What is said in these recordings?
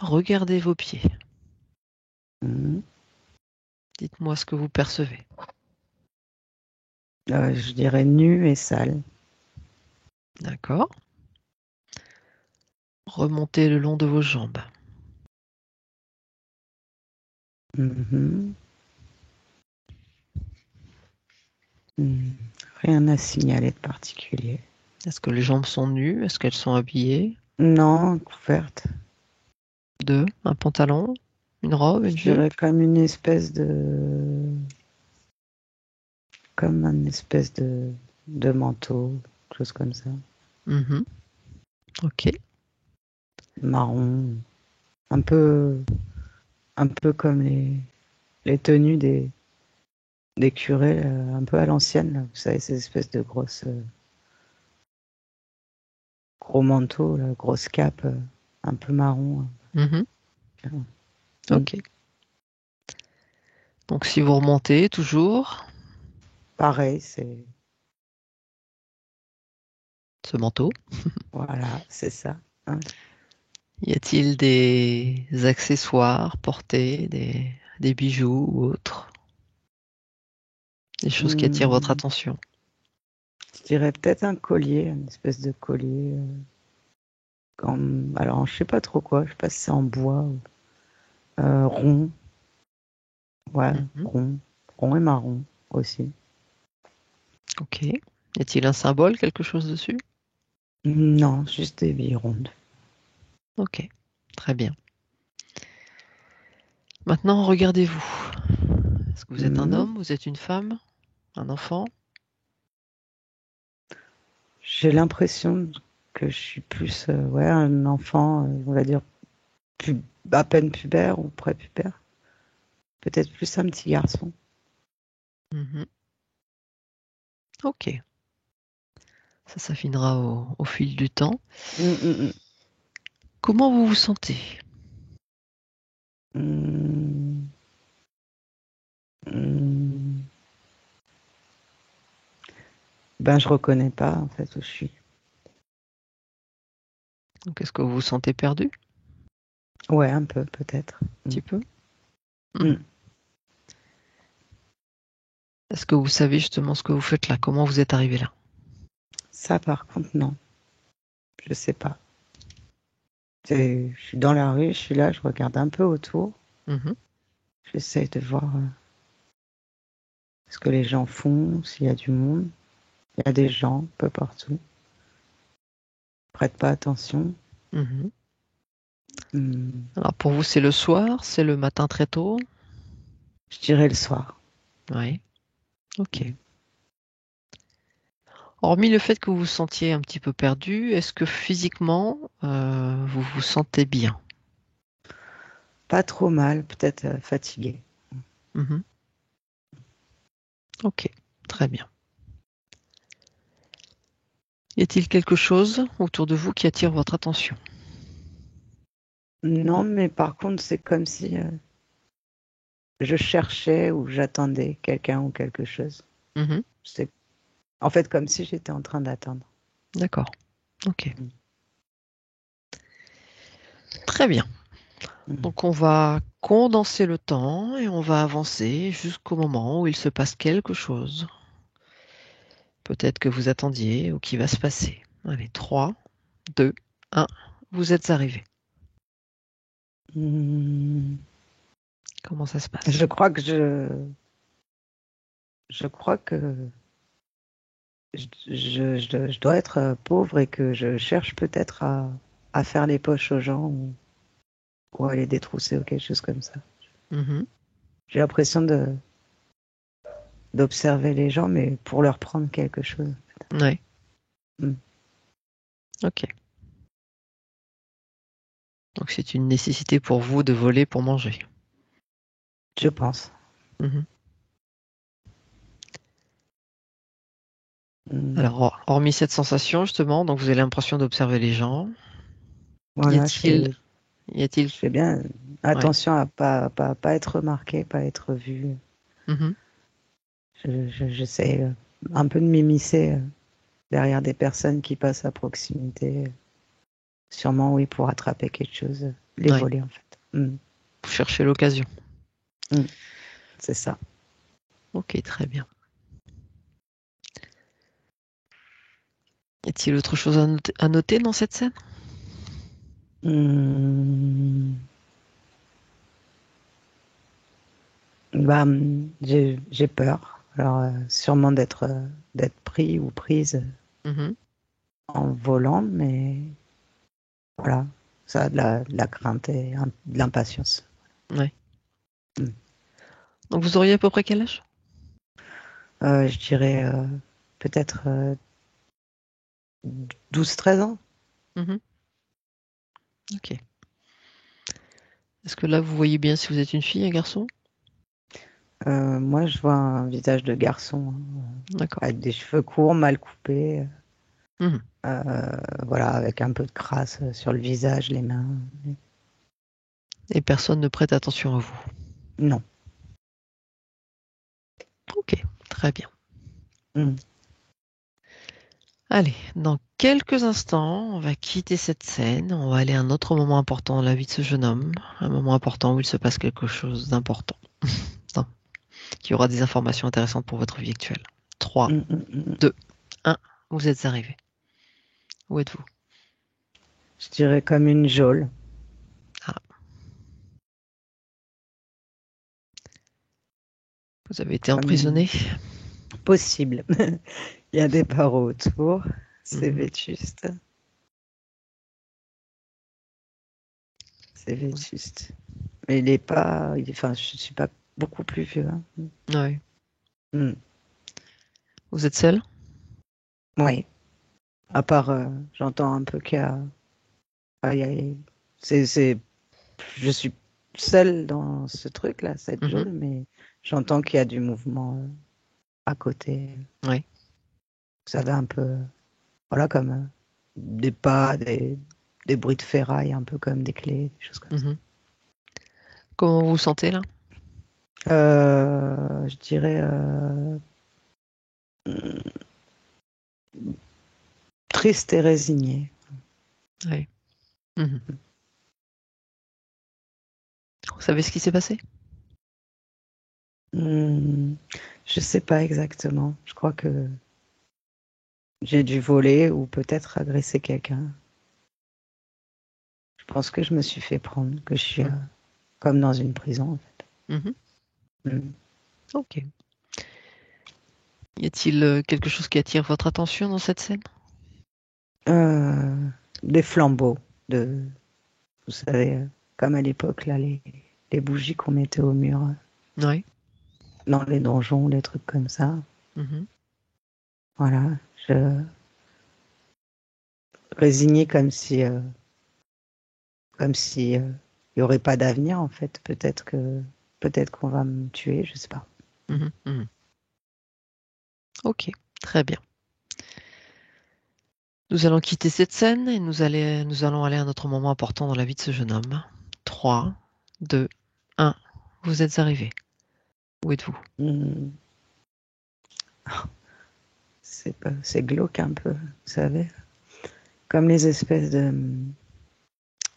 regardez vos pieds. Mhm. Dites-moi ce que vous percevez. Je dirais nu et sale. D'accord. Remontez le long de vos jambes. Mhm. Rien à signaler de particulier. Est-ce que les jambes sont nues? Est-ce qu'elles sont habillées? Non, couverte. Deux, un pantalon, une robe, une Je dirais jupe? comme une espèce de... Comme un espèce de manteau, chose comme ça. Mhm. Ok. Marron. Un peu, un peu comme les tenues des curés, un peu à l'ancienne, là. Vous savez, ces espèces de gros manteaux, là, grosse cape, un peu marron. Mhm. Mm. Ok. Donc si vous remontez toujours Pareil, c'est... ce manteau, Voilà, c'est ça. Hein. y a-t-il des accessoires portés, des bijoux ou autres? Des choses qui attirent votre Mm. attention? Je dirais peut-être un collier, une espèce de collier. Alors, je sais pas trop quoi. Je sais pas si c'est en bois ou rond. Ouais, Mhm. rond. Rond et marron aussi. Ok. Y a-t-il un symbole, quelque chose dessus? Non, juste des billes rondes. Ok. Très bien. Maintenant, regardez-vous. Est-ce que vous êtes un Mhm. homme? Vous êtes une femme? Un enfant? J'ai l'impression que je suis plus ouais, un enfant, on va dire, à peine pubère ou pré-pubère. Peut-être plus un petit garçon. Mhm. Ok. Ça s'affinera au fil du temps. Mm, Comment vous vous sentez? mm, mm. Mm. Ben, je reconnais pas en fait où je suis. Donc, est-ce que vous vous sentez perdu? Ouais, un peu peut-être. Un Mm. petit peu? Mhm. Mm. Est-ce que vous savez justement ce que vous faites là? Comment vous êtes arrivé là? Ça, par contre, non, je sais pas. Je suis dans la rue, je suis là, je regarde un peu autour. Mhm. J'essaie de voir ce que les gens font, s'il y a du monde. Il y a des gens un peu partout. Prête pas attention. Mhm. Mm. Alors pour vous, c'est le soir, c'est le matin très tôt? Je dirais le soir. Oui. Ok. Mm. Hormis le fait que vous vous sentiez un petit peu perdu, est-ce que physiquement, vous vous sentez bien? Pas trop mal, peut-être fatigué. Mhm. Ok. Très bien. Y a-t-il quelque chose autour de vous qui attire votre attention? Non, mais par contre, c'est comme si je cherchais ou j'attendais quelqu'un ou quelque chose. Mhm. C'est en fait comme si j'étais en train d'attendre. D'accord. Ok. Mm. Très bien. Mm. Donc on va condenser le temps et on va avancer jusqu'au moment où il se passe quelque chose. Peut-être que vous attendiez ou qui va se passer. Allez, 3, 2, 1. Vous êtes arrivé. Mm. Comment ça se passe? Je crois que je crois que je dois être pauvre et que je cherche peut-être à faire les poches aux gens ou à les détrousser ou quelque chose comme ça. Mhm. J'ai l'impression d'observer les gens, mais pour leur prendre quelque chose. Ouais, Mm. ok. Donc c'est une nécessité pour vous de voler pour manger. Je pense. Mhm. Mm. Alors, hormis cette sensation, justement, donc vous avez l'impression d'observer les gens. Y Voilà, a-t-il, y a-t-il, je fais bien ouais. attention à pas être remarqué, pas être vu. Mhm. J'essaie un peu de m'immiscer derrière des personnes qui passent à proximité. Sûrement, oui, pour attraper quelque chose. les Ouais. voler en fait. Vous cherchez l'occasion. C'est ça. Ok, très bien. Y a-t-il autre chose à noter dans cette scène? Hum, Bah, j'ai peur. Alors, sûrement d'être pris ou prise Mhm. en volant, mais voilà, ça a de la crainte et de l'impatience. Ouais. Mm. Donc vous auriez à peu près quel âge? Je dirais peut-être 12-13 ans. Mhm. Ok. Est-ce que là vous voyez bien si vous êtes une fille, un garçon? Moi, je vois un visage de garçon, D'accord. avec des cheveux courts, mal coupés, Mhm. voilà, avec un peu de crasse sur le visage, les mains. Et personne ne prête attention à vous. Non. Ok, très bien. Mm. Allez, dans quelques instants, on va quitter cette scène. On va aller à un autre moment important dans la vie de ce jeune homme. Un moment important où il se passe quelque chose d'important. Non, qui aura des informations intéressantes pour votre vie actuelle. 3, Mm, mm, mm. 2, 1. Vous êtes arrivé. Où êtes-vous? Je dirais comme une geôle. Ah, vous avez été Comme une emprisonné. possible. Il y a des barreaux autour. C'est Mhm. vétuste. C'est Vous- vétuste. Mais il est pas. Enfin, je suis pas beaucoup plus vieux. Hein. ouais. Mm. Vous êtes seul? Oui. À part, j'entends un peu qu'il y a. Ah, c'est. Je suis seule dans ce truc-là, cette Mhm. geôle, mais j'entends qu'il y a du mouvement à côté. Ouais. Vous savez, un peu. Voilà, comme des pas, des bruits de ferraille, un peu comme des clés, des choses comme ça. Mhm. Comment vous vous sentez là? Je dirais triste et résigné. Ouais. Mhm. Vous savez ce qui s'est passé? Hmm, je sais pas exactement. Je crois que j'ai dû voler ou peut-être agresser quelqu'un. Je pense que je me suis fait prendre, que je suis Mhm. comme dans une prison en fait. Mhm. Hmm. Ok. Y a-t-il quelque chose qui attire votre attention dans cette scène? Euh, des flambeaux de, vous savez, comme à l'époque là, les bougies qu'on mettait au mur Ouais. dans les donjons, des trucs comme ça. Mhm. Voilà, je résigné comme si il y aurait pas d'avenir en fait. Peut-être qu'on va me tuer, je sais pas. Mhm. Mhm. Ok, très bien. Nous allons quitter cette scène et nous allons aller à un autre moment important dans la vie de ce jeune homme. 3, 2, 1. Vous êtes arrivé. Où êtes-vous? Hmm, c'est glauque un peu, vous savez, comme les espèces de,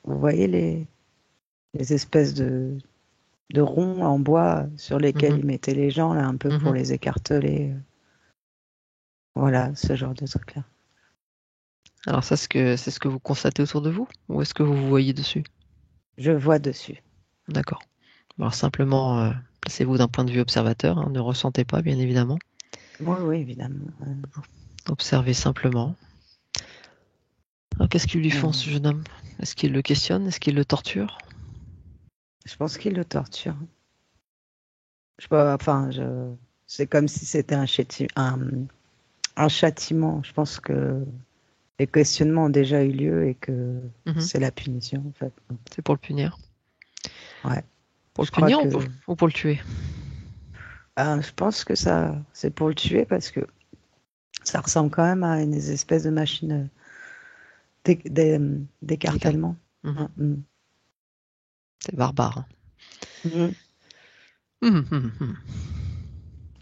vous voyez les espèces de ronds en bois sur lesquels Mhm. ils mettaient les gens là un peu pour Mhm. les écarteler. Voilà, ce genre de truc là. Alors ça, c'est ce que vous constatez autour de vous? Ou est-ce que vous vous voyez dessus? Je vois dessus. D'accord. Alors simplement, placez-vous d'un point de vue observateur, hein, ne ressentez pas, bien évidemment. Oui, oui, évidemment. Observez simplement. Alors qu'est-ce qu'ils lui font, Euh, ce jeune homme? Est-ce qu'ils le questionnent? Est-ce qu'ils le torturent? je pense qu'il le torture. Je sais pas, enfin, c'est comme si c'était un châtiment. Je pense que les questionnements ont déjà eu lieu et que Mhm. c'est la punition, en fait. C'est pour le punir. Ouais. Pour le Je crois punir que, ou pour le tuer? je pense que ça, c'est pour le tuer parce que ça ressemble quand même à une espèce de machine D'écart. d'écartèlement. Mhm. Ouais. Mm. C'est barbare, hein. Mhm. Mhm, mhm, mhm.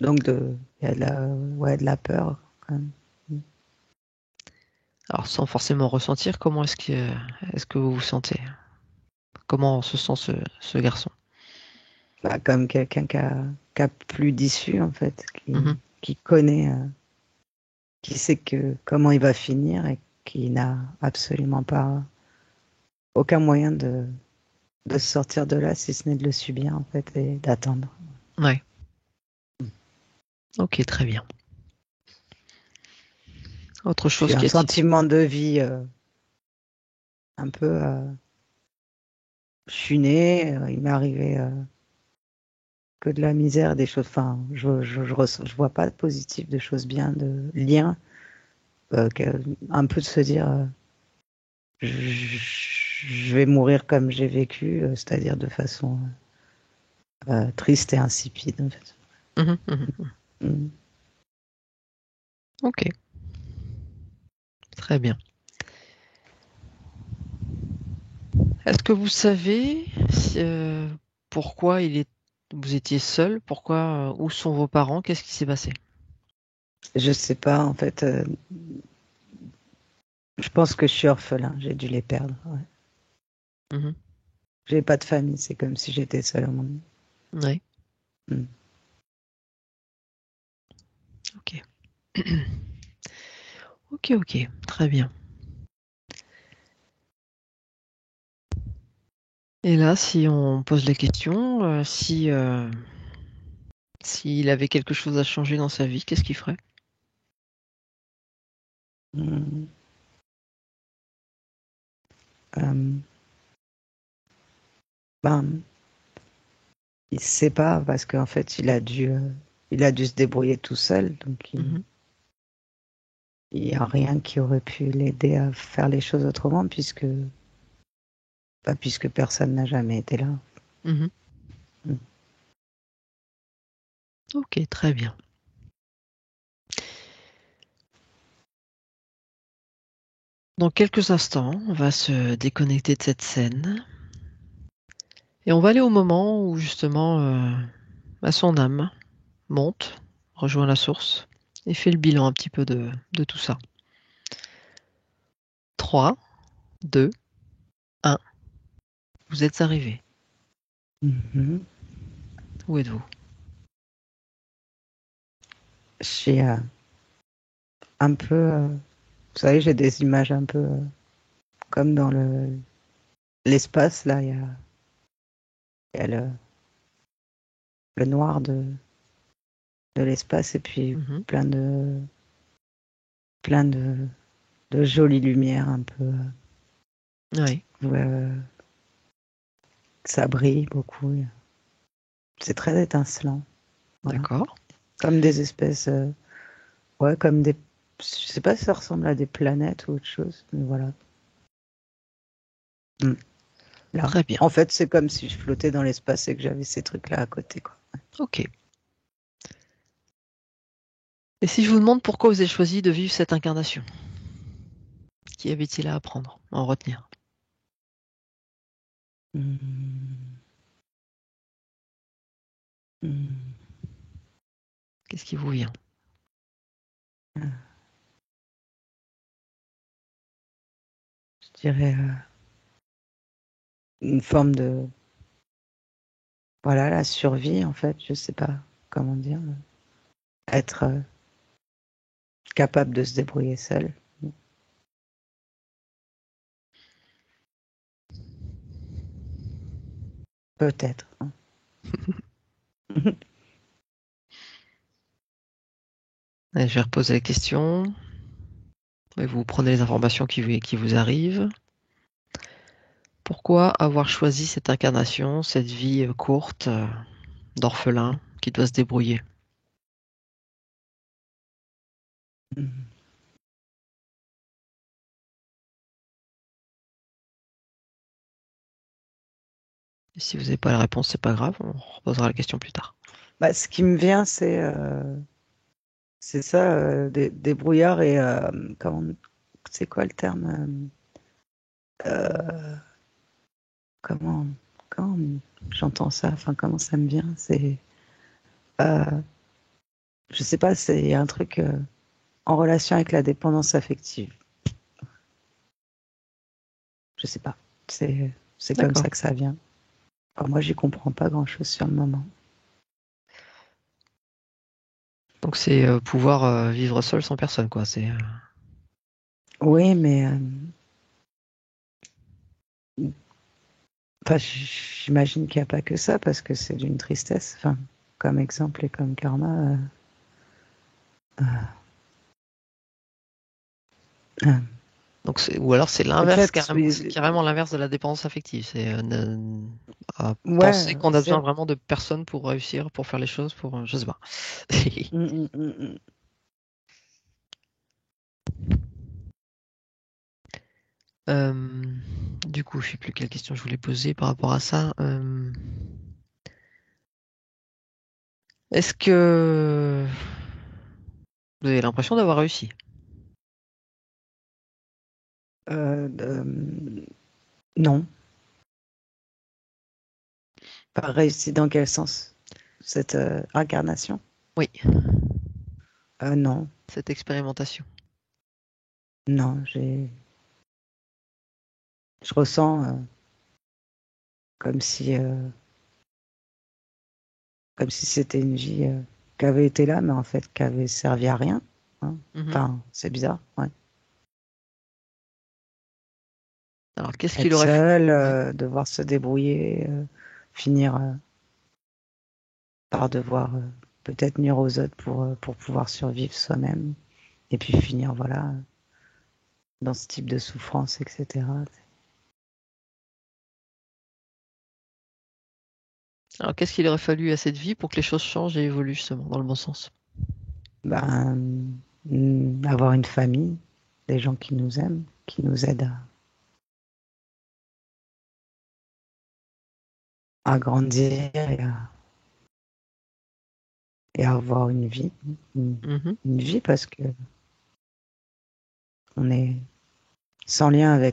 Donc, il y a ouais, de la peur, quand même. Mm. Alors sans forcément ressentir, comment est-ce que vous vous sentez? Comment se sent ce garçon? Bah, comme quelqu'un qui a plus d'issue, en fait, Mhm. qui connaît, qui sait comment il va finir et qui n'a absolument pas aucun moyen de se sortir de là, si ce n'est de le subir, en fait, et d'attendre. Ouais. Ok, très bien. Autre Puis chose un qui attire. sentiment de vie un peu chuné. Il m'est arrivé que de la misère, des choses. Enfin, je vois pas de positif, de choses bien, de liens. Un peu de se dire, je vais mourir comme j'ai vécu, c'est-à-dire de façon triste et insipide, en fait. Mhm, mhm. Mm. Ok, très bien. Est-ce que vous savez pourquoi vous étiez seul? Pourquoi, où sont vos parents? Qu'est-ce qui s'est passé? Je sais pas, en fait. Je pense que je suis orphelin. J'ai dû les perdre. Ouais. Mhm. J'ai pas de famille. C'est comme si j'étais seule au monde. Ouais, Mm. ok. Ok, ok, très bien. Et là, si on pose la question, si s'il avait quelque chose à changer dans sa vie, qu'est-ce qu'il ferait? Mm. Euh, ben, il sait pas parce qu'en fait, il a dû se débrouiller tout seul. Donc, Mhm, il y a rien qui aurait pu l'aider à faire les choses autrement puisque personne n'a jamais été là. mhm. Mm. Ok, très bien. Dans quelques instants, on va se déconnecter de cette scène et on va aller au moment où justement son âme monte, rejoint la source et fait le bilan un petit peu de tout ça. 3, 2, 1. Vous êtes arrivé. Mhm. Où êtes-vous? Je suis un peu, vous savez, j'ai des images un peu comme dans l'espace, là, il y a le noir de l'espace et puis Mhm. plein de, plein de jolies lumières un peu, Oui, ça brille beaucoup. C'est très étincelant, voilà. d'accord. Comme des espèces, ouais, comme des, je sais pas si ça ressemble à des planètes ou autre chose, mais voilà. Mm. Là. Très bien. En fait, c'est comme si je flottais dans l'espace et que j'avais ces trucs-là à côté, quoi. Ok. Et si je vous demande pourquoi vous avez choisi de vivre cette incarnation, qu'y avait-il à apprendre, à en retenir? Mm. Mm. Qu'est-ce qui vous vient? Je dirais une forme de, voilà, la survie, en fait, je sais pas comment dire, être capable de se débrouiller seul, peut-être. Hein. Allez, je vais reposer la question. Et vous prenez les informations qui vous arrivent. Pourquoi avoir choisi cette incarnation, cette vie courte d'orphelin qui doit se débrouiller? Mm. Et si vous n'avez pas la réponse, c'est pas grave, on reposera la question plus tard. Bah, ce qui me vient, c'est ça, des brouillards et c'est quoi le terme euh, comment, comment j'entends ça, enfin, comment ça me vient, euh, je sais pas, c'est un truc en relation avec la dépendance affective. Je sais pas. C'est C'est comme D'accord. ça que ça vient. Alors moi, j'y comprends pas grand-chose sur le moment. Donc c'est pouvoir vivre seul sans personne, quoi. C'est Oui, mais enfin, j'imagine qu'il n'y a pas que ça parce que c'est d'une tristesse. Enfin, comme exemple et comme karma. Euh, donc ou alors c'est l'inverse peut-être, carrément, c'est carrément l'inverse de la dépendance affective. C'est à ouais, penser qu'on a besoin vraiment de personne pour réussir, pour faire les choses, pour je sais pas. Mm, mm, mm, mm. Euh, du coup, je sais plus quelle question je voulais poser par rapport à ça. Est-ce que vous avez l'impression d'avoir réussi? Non, pas réussi dans quel sens? Cette incarnation? Oui, Non, cette expérimentation. non, je ressens comme si, euh, comme si c'était une vie qui avait été là, mais en fait qui avait servi à rien. Hein. Mhm. Enfin, c'est bizarre, ouais. Alors, qu'est-ce qu'il Être aurait fallu? seul, Ouais. devoir se débrouiller, finir par devoir peut-être nuire aux autres pour pouvoir survivre soi-même, et puis finir, voilà, dans ce type de souffrance, etc. Alors, qu'est-ce qu'il aurait fallu à cette vie pour que les choses changent et évoluent justement dans le bon sens? Ben, avoir une famille, des gens qui nous aiment, qui nous aident à grandir et à avoir une vie, une, Mhm. une vie parce que on est sans lien avec